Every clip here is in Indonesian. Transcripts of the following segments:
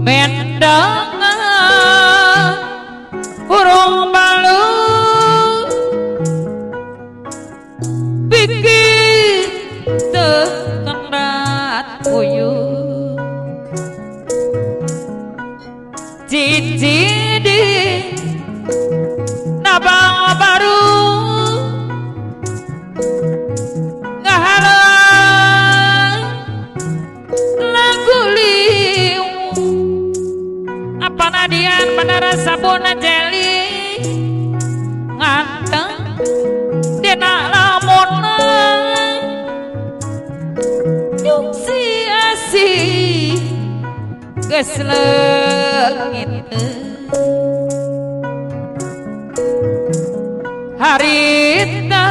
mendang urung balu bikin tekendat uyuh cici di nabang baru ngahalang lagu liu apa nadian bandara sabun jeli nganteng dina lamun yung si geus leungit harita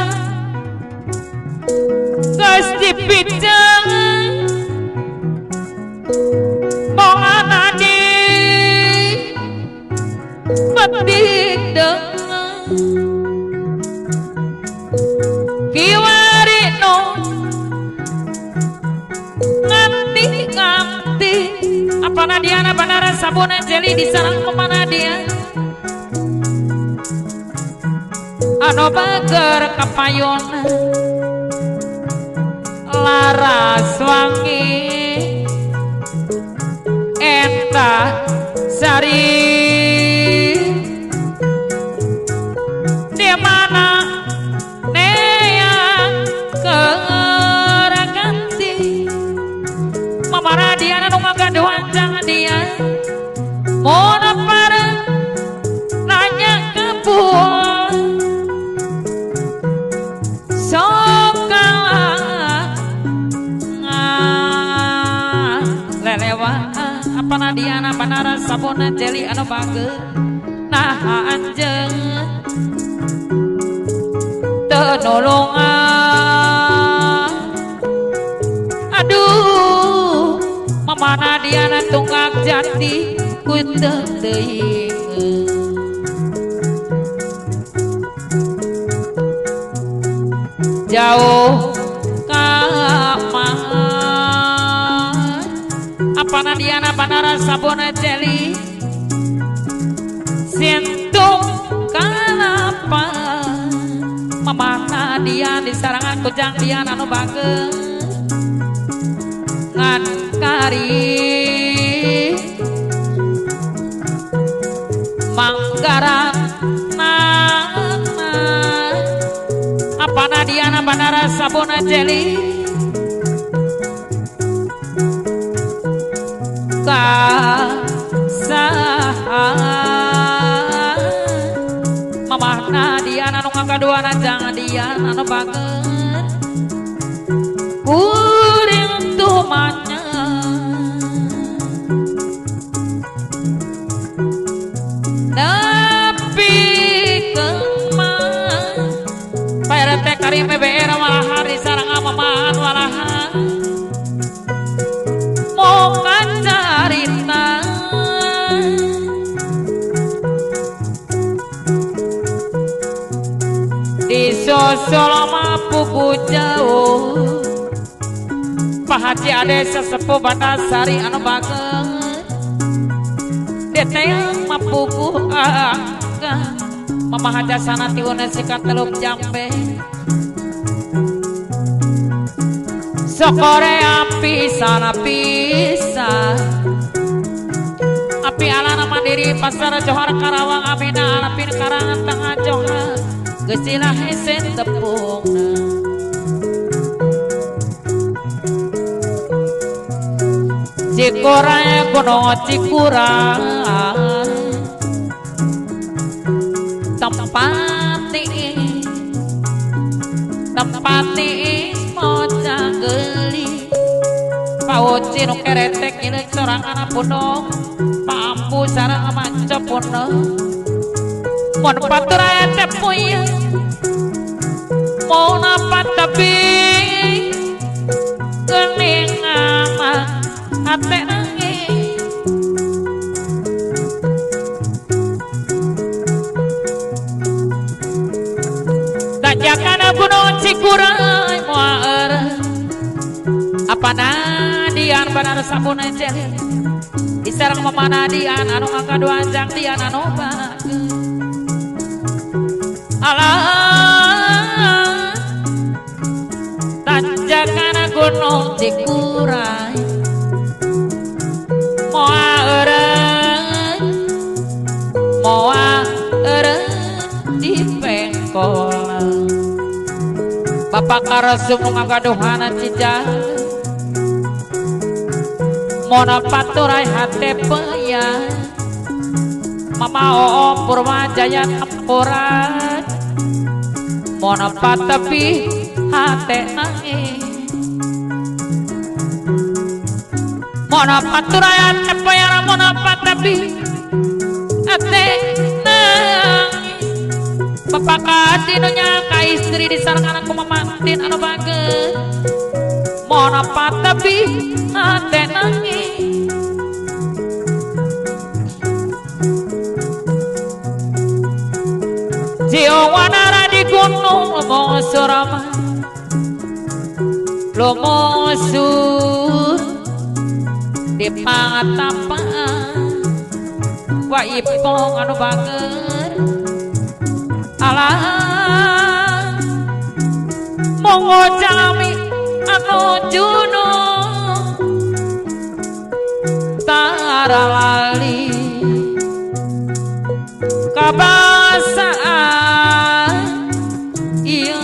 geus dipijang bongan adi betik dengan kiwarino nganti apa nadiana bandara sabun jeli disarang kemana dia anu bager kapayun laras wangi eta sari di mana nea keraganti mama radiana nu ngagaduhan jangan dia mau napara nanya ke buah sokala lelewa apa nadiana bandara sabun jeli anu bager nah anjeun tenolongan aduh mama nadiana tunggak jati ku teu teuing jauh kamar apa nadiana bandara sabun jeli sintung kalapa mama nadian disarangan kujang dian anu bager ngan kari manggaran apa nadiana bandara sabun jeli kasaha mama nadiana anu ngakaduana jangan dian anu bager kuring tumanya nepi kemah PRT Karim BBR walahan disarang mamahan walahan mau ngacarita disosol mapuku jauh Pak Haji Ade sesepuh Bandasari anu bager deteng mapuku agak mama haja sana tiwana sikat teluk jambe sokore api sana pisah api alana mandiri pasar Johar Karawang amina alapin karangan tengah Johar gesilah hesen tepungna Cikura gunung Cikura tempat moja geli pauci nu keretek ini sorangan punong pampu sarang manca punong mon patur aya tepuy mau napat tapi gening amah hate nangis dajakana gunung Cikura moer apa nadian benar sabun jeli Isarang memanadian anu ngakaduanjang dian anu bagus alah tanjakan gunung Cikuray moa eureun di pengkol Bapak karesum ngagaduhana cijaga mona paturai hate peya Mama Oom Purmajaya tempuran mona patepi hate nangis mona paturai hate peya mona patepi hate nangis Bapak kadinunya ka istri disarangan aku memantin anu bageus mona patepi hate nangis Jiwana di gunung Lomosurama Lomosur di pangatapaan wa ipong anu bager alah mongo jami anu junung tara lali kabasaan iya